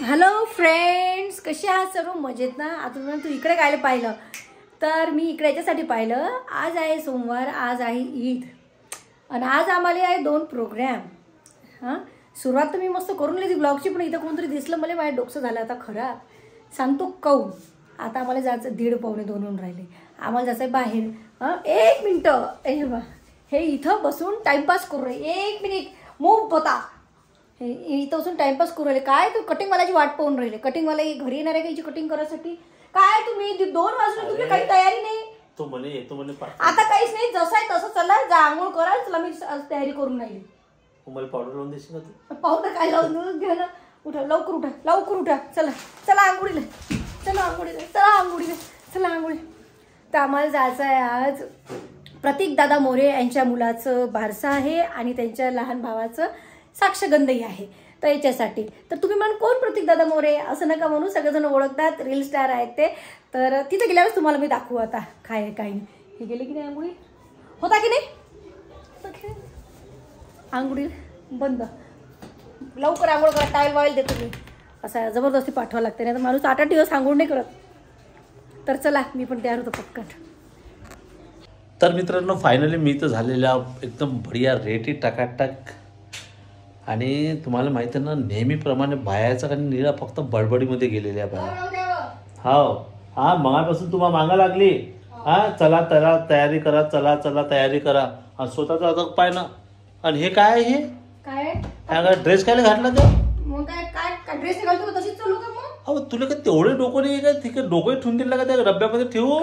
Hello friends, कसे आहात सर्व? मजेत ना? आता तू इकडे काय पाहिलं तर मी इकडे याच्यासाठी पाहिलं. आज आहे सोमवार, आज आहे ईद आणि आज आम्हाला आहे 2 प्रोग्राम. सुरुवात तर मी मस्त करून लिहिली ब्लॉगची, पण इथं कोणतरी दिसलं मला, माझ्या डोकं झालं आता खरा सांगतो काऊन. आता आम्हाला जायचं 1:30-2 होऊन राहिले. आम्हाला जायचं आहे बाहेर. 1 मिनटं हे इथं बसून टाइमपास करू राहिले. 1 मिनिट मूव बता. हे इथं बसून टाइमपास करू राहिले. काय तू कटिंगवाल्याची वाट पाहून राहिले? कटिंगवाला घरी येणार आहे का कटिंग करायसाठी? काय तुम्ही 2 वाजले, तुम्ही काही तयारी नाही? तो म्हणे येतो म्हणे. आता काहीच नाही, जसं आहे तसं चला, जा आंघोळ करा. चला मी तयारी करून राहिली. मला पावडर लावून देशील का तू? पावडर काय लावून घ्या ना. उठा लवकर, उठा लवकर, उठा. चला चला आंघोळीला, चला आंघोळीला, चला आंघोळीला, चला आंघोळी. तर आम्हाला जायचं आहे आज प्रतीक दादा मोरे यांच्या मुलाचं बारसं आहे आणि त्यांच्या लहान भावाचं साक्षगंधही आहे. तर याच्यासाठी तर तुम्ही म्हण कोण प्रतीक दादा मोरे असं नका म्हणू, सगळेजण ओळखतात, रील स्टार आहेत ते. तर तिथे गेल्यावर तुम्हाला मी दाखवू आता काय आहे काय नाही. हे गेले की नाही आंघोळी? होता की नाही? आंघोळी बंद. लवकर आंघोळ करा, टाईल वाईल देतो मी. असं जबरदस्ती पाठवावं लागते, नाही तर माणूस 8 दिवस आंघोळ नाही करत. तर चला मी पण तयार होतो पटकन. तर मित्रांनो, फायनली मी तर झालेला एकदम बढिया रेटी टकाटक. आणि तुम्हाला माहिती आहे ना, नेहमीप्रमाणे बायाचा आणि निळा फक्त बडबडीमध्ये गेलेल्या बाया. हा मगापासून तुम्हाला मागा लागली. चला चला तयारी करा, चला चला तयारी करा. आणि स्वतःचा अदक पाय ना. आणि हे काय आहे? काय ड्रेस काय घातला तो? मग काय ड्रेस घालतो तशीच चालू का मग? अहो तुला काय तेवढे डोकं नाही का? ठीक आहे, डोकं ठेवून दिलं का त्या डब्यामध्ये ठेवू?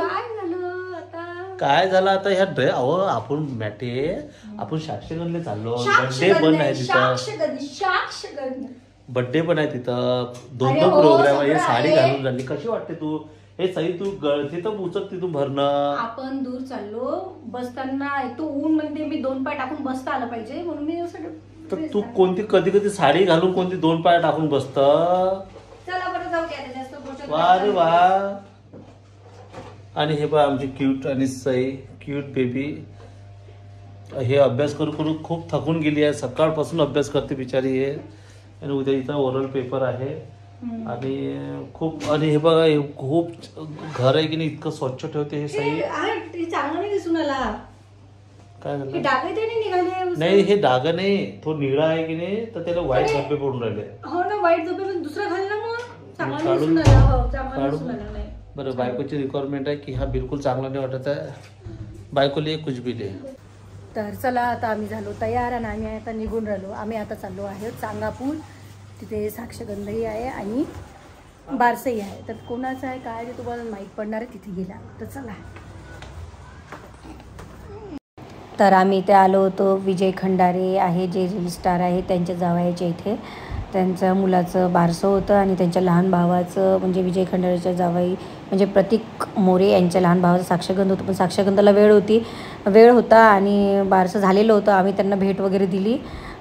काय झालं आता ह्या ड्रेस? अहो आपण मॅटे आपण साक्षगंधला चाललो. बर्थडे पण आहे तिथं, बर्थडे पण आहे तिथं. 2 प्रोग्राम आहे. साडी घालून झाली. कशी वाटते तू? हे सही तू तिथं उचक तिथून भरणं. आपण दूर चाललो, बसताना तू ऊन म्हणते मी 2 पाय टाकून बसता आलं पाहिजे म्हणून मी. तर तू कोणती कधी कधी साडी घालून कोणती 2 पाय टाकून बसत? चला बरं जाऊ द्या. वा रे वा. आणि हे बघा आमची क्यूट आणि सई, क्यूट बेबी. हे अभ्यास करू करू खूप थकून गेली आहे. सकाळपासून अभ्यास करते बिचारी हे. आणि उद्या इथं ओरल पेपर आहे. आणि खूप, आणि हे बघा हे खूप घर आहे की नाही, इतकं स्वच्छ ठेवते हे सई. चांगलं नाही दिसून आला. काय झालं? नाही हे डाग नाही, तो निळा आहे की नाही, तर त्याला व्हाईट धब्बे पडून राहिले. हो ना, व्हाईट धब्बे पण दुसरा घाल ना मग. काढून चांगला बरं. बायकोची रिक्वायरमेंट आहे की हा बिलकुल चांगला नाही वाटत आहे, बायकोला एक कुछ भी दे. तर चला आता आम्ही झालो तयार आणि आम्ही आता निघून राहिलो. आम्ही आता चाललो आहे चांगापूर. तिथे साक्षगंधही आहे आणि बारसही आहे. तर कोणाचं आहे काय ते तुम्हाला माहीत पडणार आहे तिथे गेला. तर चला. तर आम्ही इथे आलो होतो. विजय खंडारे आहे जे रील स्टार आहे, त्यांच्या जावयाच्या इथे त्यांच्या मुलाचं बारसं होतं आणि त्यांच्या लहान भावाचं म्हणजे विजय खंडारेच्या जावई म्हणजे प्रतीक मोरे यांच्या लहान भावाचं साक्षगंध होतं. पण साक्षगंधाला वेळ होता आणि बारसं झालेलं होतं. आम्ही त्यांना भेट वगैरे दिली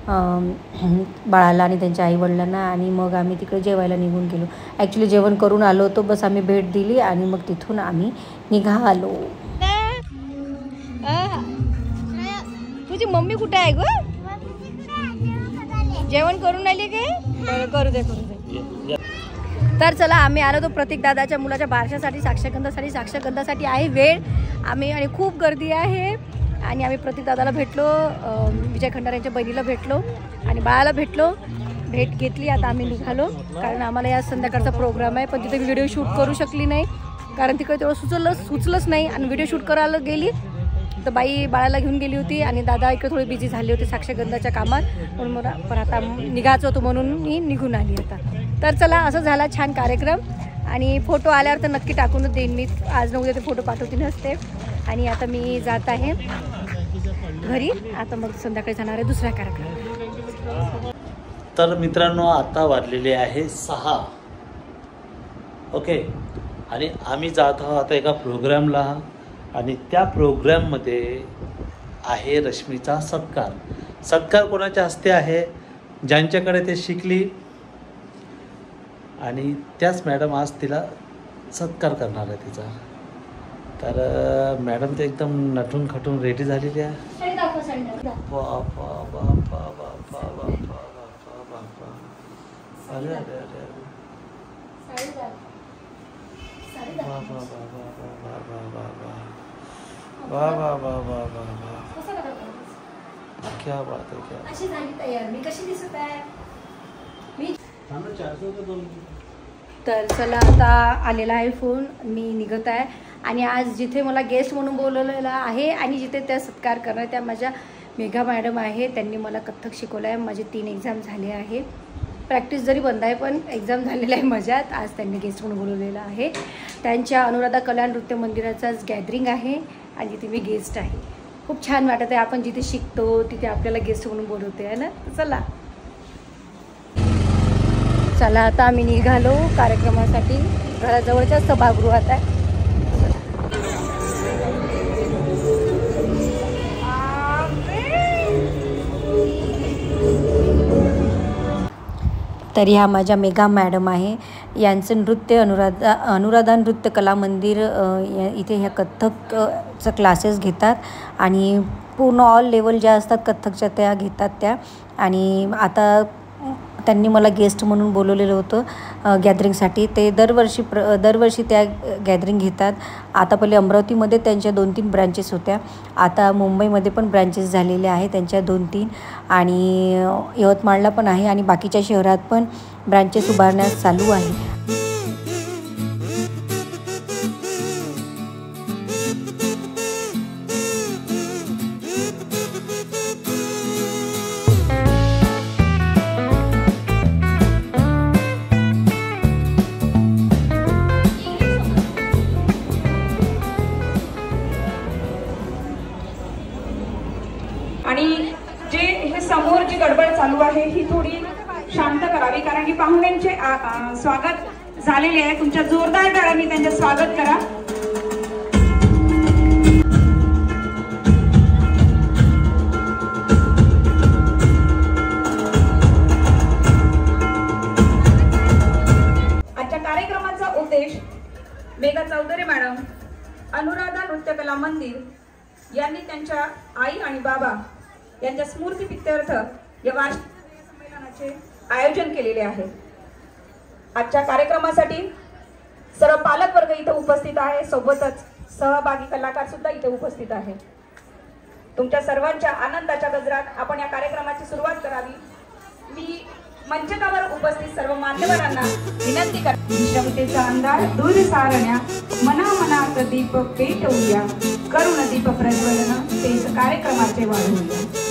बाळाला आणि त्यांच्या आईवडिलांना. आणि मग आम्ही तिकडे जेवायला निघून गेलो. ॲक्च्युली जेवण करून आलो होतो, बस आम्ही भेट दिली आणि मग तिथून आम्ही निघालो. तुझी मम्मी कुठे आहे ग? जेवण करून आली काय? करू दे. तर चला आम्ही आलो तो प्रतीक दादाच्या मुलाच्या बारशासाठी, साक्षगंधासाठी आहे वेळ. आम्ही आणि खूप गर्दी आहे. आणि आम्ही प्रतीक दादाला भेटलो, विजय खंडारे बहिणीला भेटलो आणि बाळाला भेटलो. भेट घेतली. आता आम्ही निघालो कारण आम्हाला या संध्याकाळचा प्रोग्राम आहे. पण तिथे व्हिडिओ शूट करू शकली नाही कारण तिकडे तेवढं सुचलंच नाही. आणि व्हिडिओ शूट करायला गेली तर बाई बाळाला घेऊन गेली होती आणि दादा इकडे थोडी बिझी झाले होते साक्षगंधाच्या कामात. म्हणून मला पण आता निघायचं होतं म्हणून मी निघून आली आता. तर चला असं झाला छान कार्यक्रम. आणि फोटो आल्यावर तर नक्की टाकूनच देईन मी. आज न उद्या ते फोटो पाठवते नसते. आणि आता मी जात आहे घरी. आता मग संध्याकाळी जाणार आहे दुसरा कार्यक्रम. तर मित्रांनो, आता वाजलेले आहे 6. ओके. आणि आम्ही जात आहोत आता एका प्रोग्रामला. आणि त्या प्रोग्राममध्ये आहे रश्मीचा सत्कार कोणाच्या हस्ते आहे? ज्यांच्याकडे ते शिकली आणि त्याच मॅडम आज तिला सत्कार करणार आहे तिचा. तर मॅडम ते एकदम नटून खटून रेडी झालेली आहे. अरे अरे अरे वाह वाह वाह वाह वाह वाह वाह वाह वाह वाह वाह वाह, क्या बात है, क्या अशी झाली तयार. मी कशी दिसत आहे? मी तर चला आता आलेला आहे फोन, मी निघत आहे. आणि आज जिथे मला गेस्ट म्हणून बोलवलेलं आहे आणि जिथे त्या सत्कार करणार त्या माझ्या मेघा मॅडम आहे. त्यांनी मला कथ्थक शिकवलं आहे. माझे 3 एक्झाम झाले आहे. प्रॅक्टिस जरी बंद आहे पण एक्झाम झालेला आहे मजात. आज त्यांनी गेस्ट म्हणून बोलवलेलं आहे. त्यांच्या अनुराधा कला नृत्य मंदिराचाच गॅदरिंग आहे आणि तिथे मी गेस्ट आहे. खूप छान वाटत आहे. आपण जिथे शिकतो तिथे आपल्याला गेस्ट म्हणून बोलवते आहे ना. चला चला आता आम्ही निघालो कार्यक्रमासाठी. घराजवळच्याच सभागृहात आहे. तर ह्या माझ्या मेघा मॅडम आहे. यांचं नृत्य अनुराधा नृत्य कला मंदिर इथे ह्या कथ्थकचं क्लासेस घेतात आणि पूर्ण ऑल लेवल ज्या असतात कथ्थकच्या त्या घेतात त्या. आणि आता त्यांनी मला गेस्ट म्हणून बोलवलेलं होतं गॅदरिंगसाठी. ते दरवर्षी त्या गॅदरिंग घेतात. आता पहिले अमरावतीमध्ये त्यांच्या 2-3 ब्रँचेस होत्या. आता मुंबईमध्ये पण ब्रँचेस झालेल्या आहे त्यांच्या 2-3 आणि यवतमाळला पण आहे आणि बाकीच्या शहरात पण ब्रँचेस उभारण्यास चालू आहे. आणि जे हे समोर जी गडबड चालू आहे ही थोडी शांत करावी, कारण की पाहुण्यांचे स्वागत झालेले आहे. तुमच्या जोरदार टाळ्यांनी त्यांचे स्वागत करा. आजच्या कार्यक्रमाचा उद्देश मेघा चौधरी मॅडम, अनुराधा नृत्य कला मंदिर यांनी त्यांच्या आई आणि बाबा यांच्या स्मृतिप्रित्यर्थ या वार्षिक संमेलनाचे आयोजन केलेले आहे. आजच्या कार्यक्रमासाठी सर्व पालक वर्ग इथे उपस्थित आहे. सोबतच सहभागी कलाकार सुद्धा इथे उपस्थित आहे. तुमच्या सर्वांच्या आनंदाच्या गजरात आपण या कार्यक्रमाची सुरुवात करावी. मी मंचकावर उपस्थित सर्व मान्यवरांना विनंती करते. विषमतेचा अंधार दूर सारण्या, मनामनात दीप पेटवूया, करुण दीप प्रज्वलन तेच कार्यक्रमाचे वाढवूया.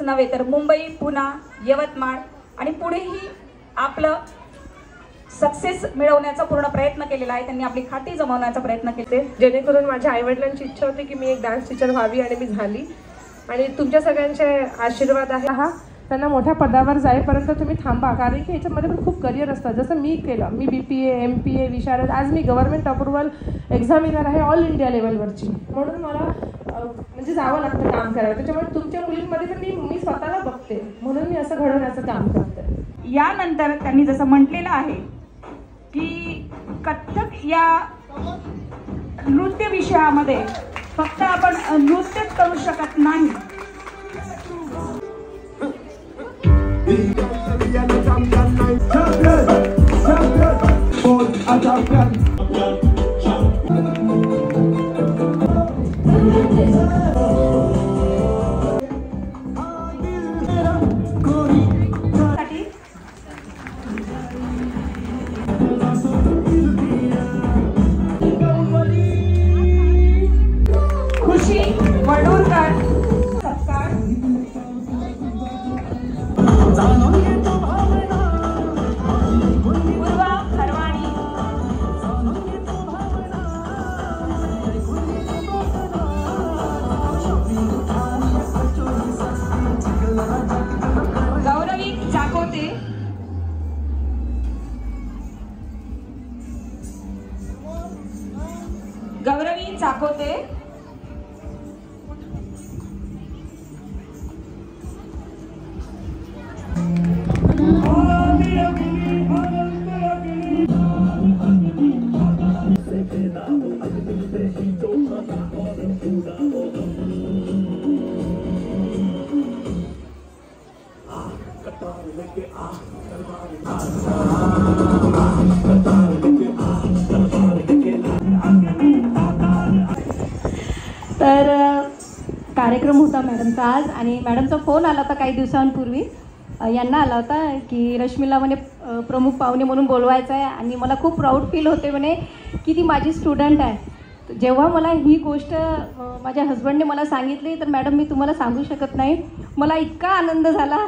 नव्हे तर मुंबई, पुणे, यवतमाळ आणि पुढेही आपलं सक्सेस मिळवण्याचा पूर्ण प्रयत्न केलेला आहे. त्यांनी आपली खाती जमवण्याचा प्रयत्न केले, जेणेकरून माझ्या आईवडिलांची इच्छा होती की मी एक डान्स टीचर व्हावी आणि मी झाली. आणि तुमच्या सगळ्यांचे आशीर्वाद आहे हा त्यांना मोठ्या पदावर जाईपर्यंत तुम्ही थांबा, कारण की याच्यामध्ये पण खूप करिअर असतात. जसं मी केलं, मी BPA, MPA, विशारद, आज मी गव्हर्नमेंट अप्रुव्हल एक्झामिनर आहे ऑल इंडिया लेवलवरची. म्हणून मला म्हणजे जावं लागतं काम करायला. त्याच्यामुळे तुमच्या मुलींमध्ये पण मी स्वतःला बघते, म्हणून मी असं घडवण्याचं काम करते. यानंतर त्यांनी जसं म्हटलेलं आहे की कथ्थक या नृत्य विषयामध्ये फक्त आपण नृत्यच करू शकत नाही, खुशी वडूरकर सत्कार, पूर्वा खरवाणी, गौरवी चाकोते, गौरवी चाकोते, तर कार्यक्रम होता मॅडमचा आज, आणि मॅडमचा फोन आला होता काही दिवसांपूर्वी. यांना आला होता की रश्मीला म्हणे प्रमुख पाहुणे म्हणून बोलवायचं आहे, आणि मला खूप प्राऊड फील होते म्हणे की ती माझी स्टुडंट आहे. जेव्हा मला ही गोष्ट माझ्या हस्बंडने मला सांगितली तर मॅडम मी तुम्हाला सांगू शकत नाही, मला इतका आनंद झाला,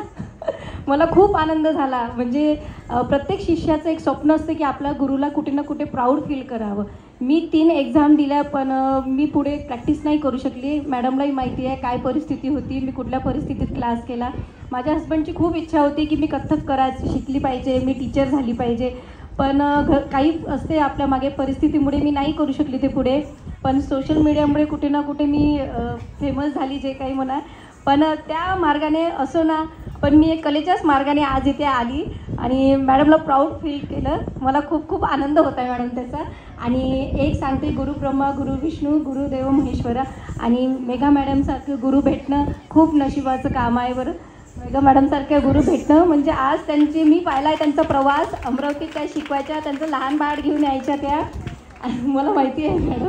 मला खूप आनंद झाला. म्हणजे प्रत्येक शिष्याचं एक स्वप्न असतं की आपल्या गुरुला कुठे ना कुठे प्राऊड फील करावं. मी 3 एक्झाम दिल्या, पण मी पुढे प्रॅक्टिस नाही करू शकली. मॅडमलाही माहिती आहे काय परिस्थिती होती, मी कुठल्या परिस्थितीत क्लास केला. माझ्या हस्बंडची खूप इच्छा होती की मी कथ्थक शिकली पाहिजे, मी टीचर झाली पाहिजे, पण काही असते आपल्या मागे परिस्थितीमुळे मी नाही करू शकली ते पुढे. पण सोशल मीडियामुळे कुठे ना कुठे मी फेमस झाली, जे काही म्हणा. पण त्या मार्गाने असो ना, पण मी एक कलेच्याच मार्गाने आज इथे आली आणि मॅडमला प्राऊड फील केलं. मला खूप खूप आनंद होता आहे मॅडम त्याचा. आणि एक सांगते, गुरु ब्रह्मा, गुरु विष्णू, गुरुदेव महेश्वरा, आणि मेघा मॅडमसारखं गुरु भेटणं खूप नशिबाचं काम आहे बरं. मेघा मॅडमसारख्या गुरु भेटणं म्हणजे आज त्यांची, मी पाहिला आहे त्यांचा प्रवास. अमरावतीत त्या शिकवायच्या, त्यांचं लहान बाळ घेऊन यायच्या त्या, मला माहिती आहे मॅडम.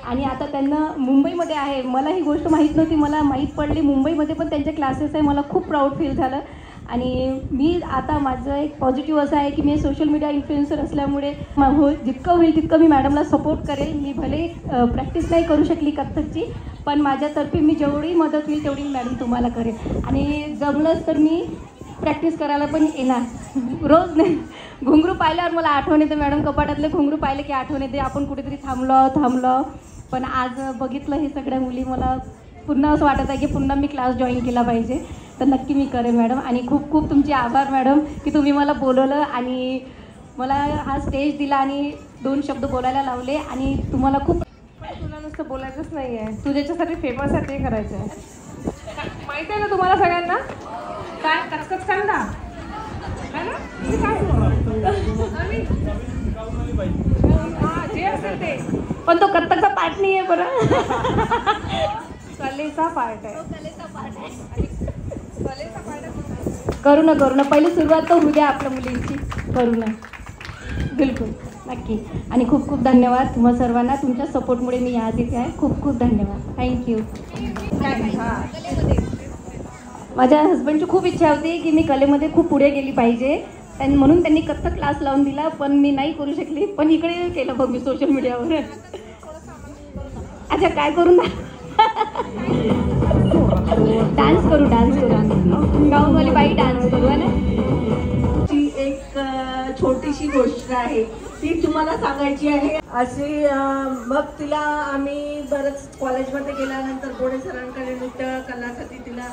आणि आता त्यांना मुंबईमध्ये आहे, मला ही गोष्ट माहीत नव्हती, मला माहीत पडली मुंबईमध्ये पण त्यांचे क्लासेस आहे. मला खूप प्राऊड फील झालं. आणि मी आता माझं एक पॉझिटिव्ह असं आहे की मी सोशल मीडिया इन्फ्लुएन्सर असल्यामुळे जितकं होईल तितकं मी मॅडमला सपोर्ट करेल. मी भले प्रॅक्टिस नाही करू शकली कथ्थकची, पण माझ्यातर्फे मी जेवढी मदत होईल तेवढी मॅडम तुम्हाला करेल. आणि जमलंच तर मी प्रॅक्टिस करायला पण येणार, रोज नाही. घुंगरू पाहिल्यावर मला आठवण येते मॅडम, कपाटातले घुंगरू पाहिले की आठवण येते आपण कुठेतरी थांबलो. पण आज बघितलं हे सगळ्या मुली, मला पुन्हा असं वाटत आहे की पुन्हा मी क्लास जॉईन केला पाहिजे. तर नक्की मी करेन मॅडम. आणि खूप खूप तुमचे आभार मॅडम की तुम्ही मला बोलवलं आणि मला हा स्टेज दिला आणि 2 शब्द बोलायला लावले. आणि तुम्हाला खूप, तुला नुसतं बोलायचंच नाही आहे, तू ज्याच्यासाठी फेमस आहे ते करायचं आहे. माहिती आहे ना तुम्हाला सगळ्यांना काय कचकच कांदा है ना, जे असेल ते, पण तो कथ्थकचा पार्ट नाही आहे बरं, कलेचा पार्ट आहे. करू ना पहिली सुरुवात तर होऊ द्या आपल्या मुलींची, करू ना, बिलकुल नक्की. आणि खूप खूप धन्यवाद तुम्हा सर्वांना, तुमच्या सपोर्टमुळे मी आज इथे आहे. खूप खूप धन्यवाद, थँक्यू. माझ्या हस्बंडची खूप इच्छा होती की मी कलेमध्ये खूप पुढे गेली पाहिजे, म्हणून त्यांनी कथ्थक क्लास लावून दिला, पण मी नाही करू शकली. पण इकडे केलं बघ मी सोशल मीडियावर. अच्छा काय करून डान्स करू आम्ही. गाऊनवाली बाई डान्स करू आहे ना. ती एक छोटीशी गोष्ट आहे ती तुम्हाला सांगायची आहे. अशी मग तिला आम्ही बरंच कॉलेजमध्ये गेल्यानंतर गोडे सरांकडे नृत्य कलासाठी तिला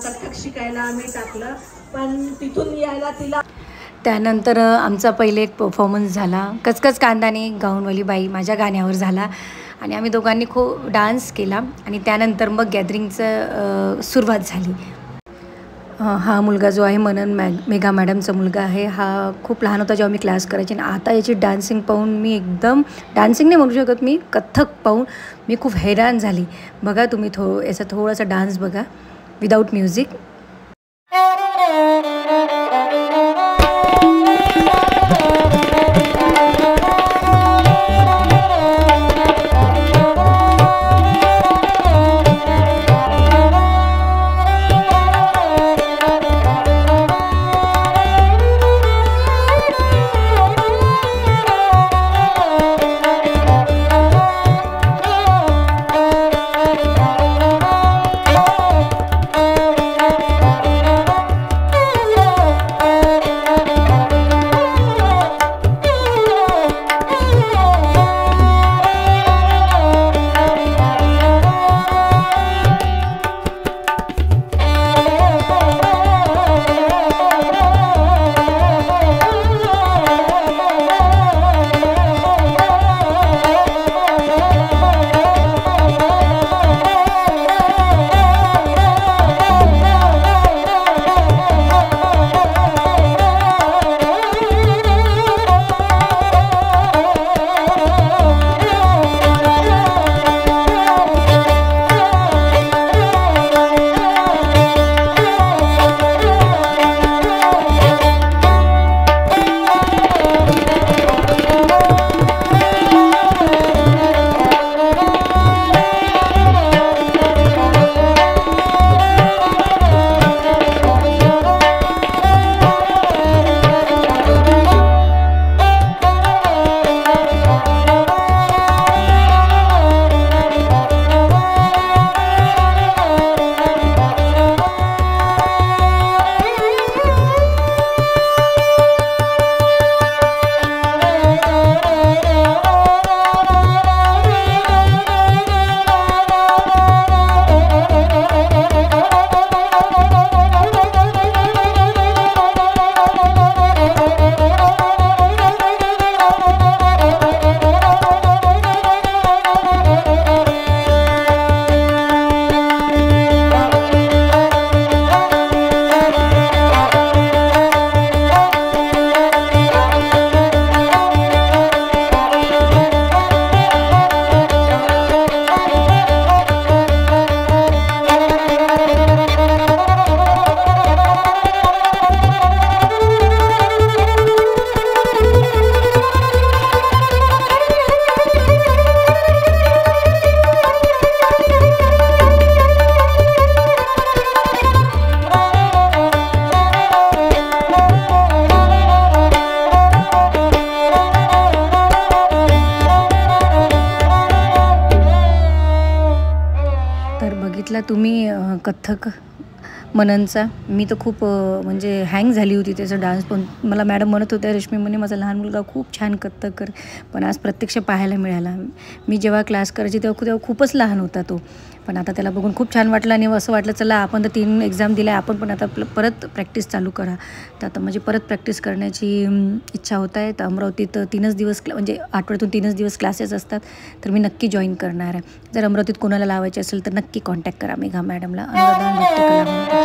कथ्थक शिकायला आम्ही टाकलं, पण तिथून यायला तिला. त्यानंतर आमचा पहिले एक परफॉर्मन्स झाला, कचकच कांदाने गाऊनवाली बाई माझ्या गाण्यावर झाला आणि आम्ही दोघांनी खूप डान्स केला आणि त्यानंतर मग गॅदरिंगचं सुरुवात झाली. हा मुलगा जो आहे मनन मेघा मॅडमचा मुलगा आहे. हा खूप लहान होता जेव्हा मी क्लास करायची आणि आता याची डान्सिंग पाहून मी एकदम, डान्सिंग नाही म्हणू शकत मी, कथ्थक पाहून मी खूप हैराण झाली. बघा तुम्ही याचा थोडासा डान्स बघा विदाऊट म्युझिक. तुम्ही कथ्थक मननचा, मी तर खूप म्हणजे हँग झाली होती त्याचा डान्स. पण मला मॅडम म्हणत होत्या, रश्मी म्हणे माझा लहान मुलगा खूप छान कथ्थक कर, पण आज प्रत्यक्ष पाहायला मिळाला. मी जेव्हा क्लास करायची तेव्हा खूपच लहान होता तो, पण आता त्याला बघून खूप छान वाटलं आणि असं वाटलं चला आपण तर 3 एक्झाम दिल्या, आपण पण आता परत प्रॅक्टिस चालू करा. तर आता म्हणजे परत प्रॅक्टिस करण्याची इच्छा होत आहे. तर अमरावतीत 3च दिवस म्हणजे आठवड्यातून 3च दिवस क्लासेस असतात, तर मी नक्की जॉईन करणार आहे. जर अमरावतीत कोणाला लावायचे असेल तर नक्की कॉन्टॅक्ट करा मेघा मॅडमला. अनुराधा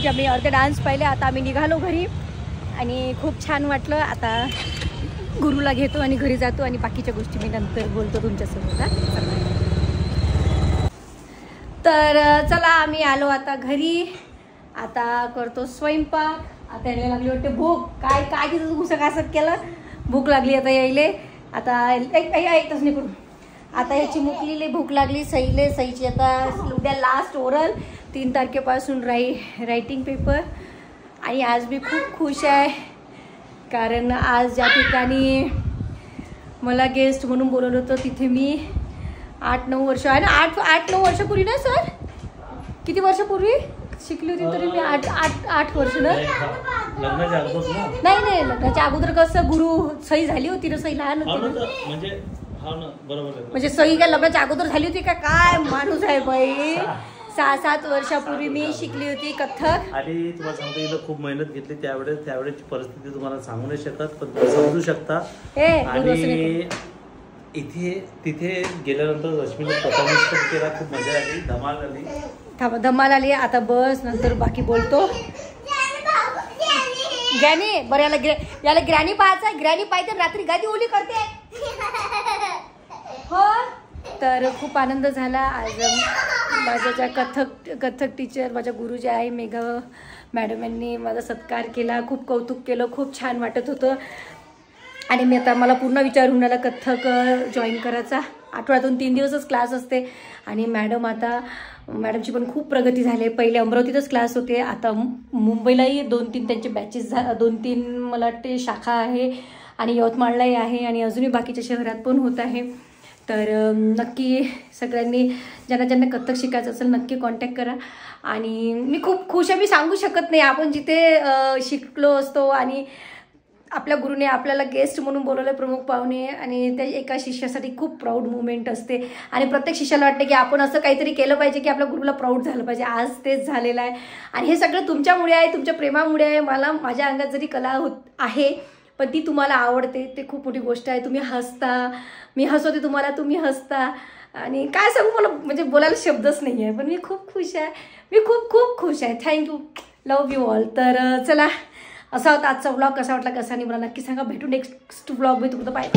की आम्ही अर्धे डान्स पाहिले. आता आम्ही निघालो घरी आणि खूप छान वाटलं. आता गुरुला घेतो आणि घरी जातो आणि बाकीच्या गोष्टी मी नंतर बोलतो तुमच्यासोबत. तर चला आम्ही आलो आता घरी. आता करतो स्वयंपाक. आता यायला लागली वाटते भूक. काय काय तिथं तू सकाळ केलं. भूक लागली आता यायले. आता एकच नाही करू. आता याची मुकलीले भूक लागली. सईची आता उद्या लास्ट ओरल 3 तारखेपासून रायटिंग पेपर. आणि आज मी खूप खुश आहे कारण आज ज्या ठिकाणी मला गेस्ट म्हणून बोलवलं होतं तिथे मी 8-9 वर्ष आहे ना 8-9 वर्षापूर्वी ना सर किती वर्षापूर्वी शिकली होती तरी मी 8 वर्ष ना नाही लग्नाच्या अगोदर कसं गुरु सही झाली होती ना. सही लहान होती म्हणजे सही काय लग्नाच्या अगोदर झाली होती का काय माणूस आहे बाई. 6-7 वर्षापूर्वी मी शिकली होती कथ्थक. आणि तुम्हाला सांगतो इथं खूप मेहनत घेतली त्यावेळेची परिस्थिती तुम्हाला सांगू नाही शकत पण तुम्ही समजू शकता. आणि तिथे गेल्यानंतर रश्मीने परफॉर्मन्स पण केला. खूप मजा आली. धमाल आली. आता बस नंतर बाकी बोलतो. ग्रॅनी बरं याला ग्रॅनी पाहायचा. ग्रॅनी पाहिजे रात्री गादी ओली करते हो. तर खूप आनंद झाला आज. माझ्या ज्या कथ्थक टीचर माझ्या गुरु जे आहे मेघा मॅडम यांनी माझा सत्कार केला. खूप कौतुक केलं. खूप छान वाटत होतं. आणि मी आता मला पूर्ण विचार होऊन आला कथ्थक जॉईन करायचा. आठवड्यातून 3 दिवसच क्लास असते. आणि मॅडमची पण खूप प्रगती झाली. पहिले अमरावतीतच क्लास होते. आता मुंबईलाही 2-3 त्यांचे बॅचेस 2-3 मला वाटते शाखा आहे. आणि यवतमाळलाही आहे. आणि अजूनही बाकीच्या शहरात पण होत आहे. तर नक्की सगळ्यांनी ज्यांना कथ्थक शिकायचं असेल नक्की कॉन्टॅक्ट करा. आणि मी खूप खुश आहे. मी सांगू शकत नाही. आपण जिथे शिकलो असतो आणि आपल्या गुरुने आपल्याला गेस्ट म्हणून बोलवलं प्रमुख पाहुणे आणि त्या एका शिष्यासाठी खूप प्राऊड मुवमेंट असते. आणि प्रत्येक शिष्याला वाटते की आपण असं काहीतरी केलं पाहिजे की आपल्या गुरुला प्राऊड झालं पाहिजे. आज तेच झालेलं आहे. आणि हे सगळं तुमच्यामुळे आहे. तुमच्या प्रेमामुळे आहे. माझ्या अंगात जरी कला आहे पण ती तुम्हाला आवडते ते खूप मोठी गोष्ट आहे. तुम्ही हसता. मी हसवते तुम्हाला तुम्ही हसता. आणि काय सांगू मला म्हणजे बोलायला शब्दच नाही आहे. पण मी खूप खुश आहे. मी खूप खूप खुश आहे. थँक्यू. Love you all. तर चला असा होता आजचा व्लॉग. कसा वाटला कसा नाही मला नक्की सांगा. भेटू नेक्स्ट व्लॉग मी तुमचं बाय.